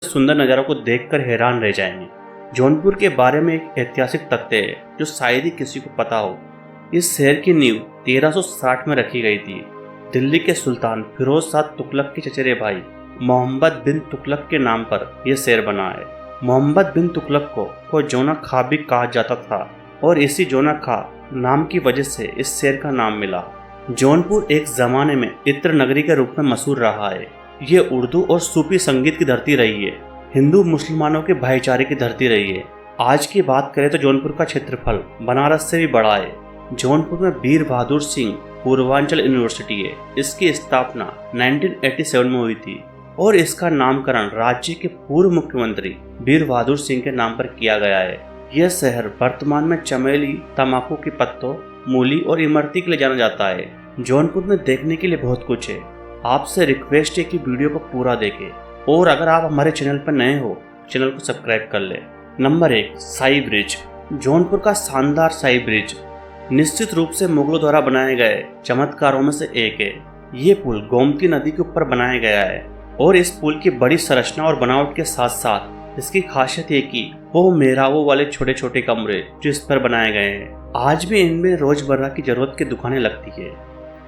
सुंदर नज़ारों को देखकर हैरान रह जाएंगे। जौनपुर के बारे में एक ऐतिहासिक तथ्य है जो शायद ही किसी को पता हो। इस शहर की नींव 1360 में रखी गई थी। दिल्ली के सुल्तान फिरोज शाह तुगलक के चचेरे भाई मोहम्मद बिन तुगलक के नाम पर यह शहर बना है। मोहम्मद बिन तुगलक को जोना खां भी कहा जाता था और इसी जोना खां नाम की वजह से इस शहर का नाम मिला। जौनपुर एक जमाने में इत्र नगरी के रूप में मशहूर रहा है। ये उर्दू और सूफी संगीत की धरती रही है। हिंदू मुसलमानों के भाईचारे की धरती रही है। आज की बात करें तो जौनपुर का क्षेत्रफल बनारस से भी बड़ा है। जौनपुर में वीर बहादुर सिंह पूर्वांचल यूनिवर्सिटी है। इसकी स्थापना 1987 में हुई थी और इसका नामकरण राज्य के पूर्व मुख्यमंत्री वीर बहादुर सिंह के नाम पर किया गया है। यह शहर वर्तमान में चमेली, तंबाकू के पत्तों, मूली और इमरती के लिए जाना जाता है। जौनपुर में देखने के लिए बहुत कुछ है। आपसे रिक्वेस्ट है कि वीडियो को पूरा देखें और अगर आप हमारे चैनल पर नए हो चैनल को सब्सक्राइब कर लें। Number 1, Sai bridge. जौनपुर का शानदार साई ब्रिज निश्चित रूप से मुगलों द्वारा बनाए गए चमत्कारों में से एक है। ये पुल गोमती नदी के ऊपर बनाया गया है और इस पुल की बड़ी संरचना और बनावट के साथ साथ इसकी खासियत है कि वो मेहराबों वाले छोटे छोटे कमरे जो इस पर बनाए गए हैं। आज भी इनमें रोजमर्रा की जरूरत की दुकानें लगती है।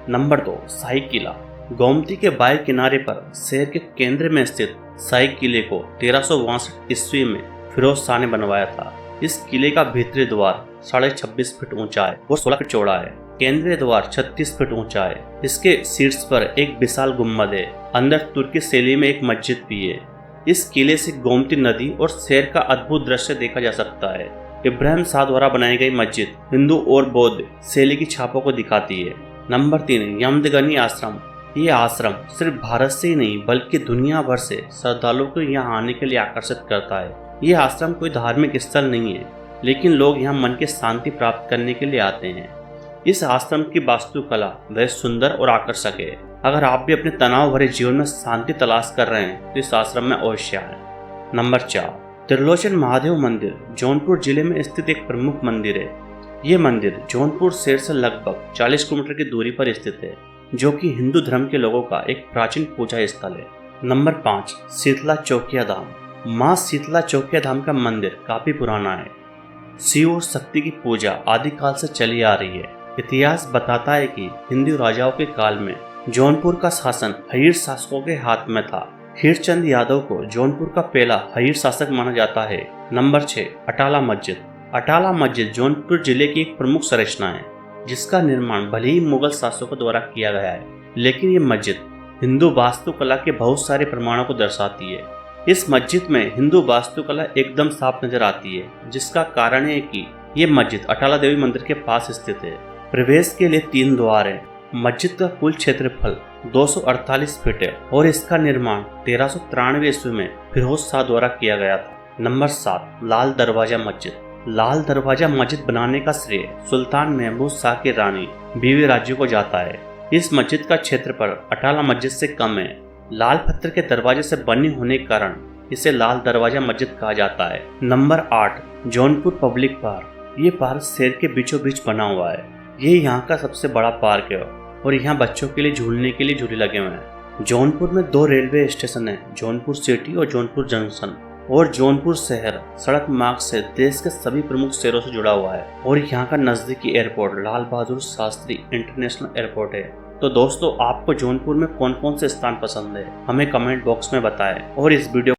नंबर 2, शाही किला। गोमती के बाएं किनारे पर शहर के केंद्र में स्थित शाही किले को 1362 ईस्वी में फिरोज शाह ने बनवाया था। इस किले का भीतरी द्वार 26.5 फीट ऊंचा है और 16 फीट चौड़ा है। केंद्रीय द्वार 36 फीट ऊंचा है। इसके शीर्ष पर एक विशाल गुम्बद है। अंदर तुर्की शैली में एक मस्जिद भी है। इस किले से गोमती नदी और शहर का अद्भुत दृश्य देखा जा सकता है। इब्राहिम शाह द्वारा बनाई गई मस्जिद हिंदू और बौद्ध शैली की छापों को दिखाती है। नंबर 3, यमदग्नि आश्रम। ये आश्रम सिर्फ भारत से ही नहीं बल्कि दुनिया भर से श्रद्धालुओं को यहाँ आने के लिए आकर्षित करता है। ये आश्रम कोई धार्मिक स्थल नहीं है लेकिन लोग यहाँ मन की शांति प्राप्त करने के लिए आते हैं। इस आश्रम की वास्तुकला वह सुंदर और आकर्षक है। अगर आप भी अपने तनाव भरे जीवन में शांति तलाश कर रहे हैं तो इस आश्रम में अवश्य आएं। नंबर 4, त्रिलोचन महादेव मंदिर। जौनपुर जिले में स्थित एक प्रमुख मंदिर है। ये मंदिर जौनपुर शहर से लगभग 40 किलोमीटर की दूरी पर स्थित है जो कि हिंदू धर्म के लोगों का एक प्राचीन पूजा स्थल है। नंबर 5, शीतला चौकिया धाम। माँ शीतला चौकिया धाम का मंदिर काफी पुराना है। शिव और शक्ति की पूजा आदिकाल से चली आ रही है। इतिहास बताता है कि हिंदू राजाओं के काल में जौनपुर का शासन हय्यर शासकों के हाथ में था। हीरचंद यादव को जौनपुर का पहला हय्यर शासक माना जाता है। नंबर 6, अटाला मस्जिद। अटाला मस्जिद जौनपुर जिले की एक प्रमुख संरचना है जिसका निर्माण भले ही मुगल शासकों द्वारा किया गया है लेकिन ये मस्जिद हिंदू वास्तुकला के बहुत सारे प्रमाणों को दर्शाती है। इस मस्जिद में हिंदू वास्तुकला एकदम साफ नजर आती है जिसका कारण है कि ये मस्जिद अटाला देवी मंदिर के पास स्थित है। प्रवेश के लिए 3 द्वार है। मस्जिद का कुल क्षेत्रफल 248 फीट है और इसका निर्माण 1393 ईस्वी में फिरोज शाह द्वारा किया गया था। नंबर 7, लाल दरवाजा मस्जिद। लाल दरवाजा मस्जिद बनाने का श्रेय सुल्तान महमूद शाह की रानी बीवी राजू को जाता है। इस मस्जिद का क्षेत्रफल अटाला मस्जिद से कम है। लाल पत्थर के दरवाजे से बनी होने के कारण इसे लाल दरवाजा मस्जिद कहा जाता है। Number 8, Jaunpur public park. ये पार्क शहर के बीचों बीच बना हुआ है। ये यहाँ का सबसे बड़ा पार्क है और यहाँ बच्चों के लिए झूलने के लिए झूले लगे हुए हैं। जौनपुर में 2 रेलवे स्टेशन है, जौनपुर सिटी और जौनपुर जंक्शन। और जौनपुर शहर सड़क मार्ग से देश के सभी प्रमुख शहरों से जुड़ा हुआ है और यहाँ का नजदीकी airport Lal Bahadur Shastri international airport है। तो दोस्तों, आपको जौनपुर में कौन कौन से स्थान पसंद है हमें कमेंट बॉक्स में बताएं और इस वीडियो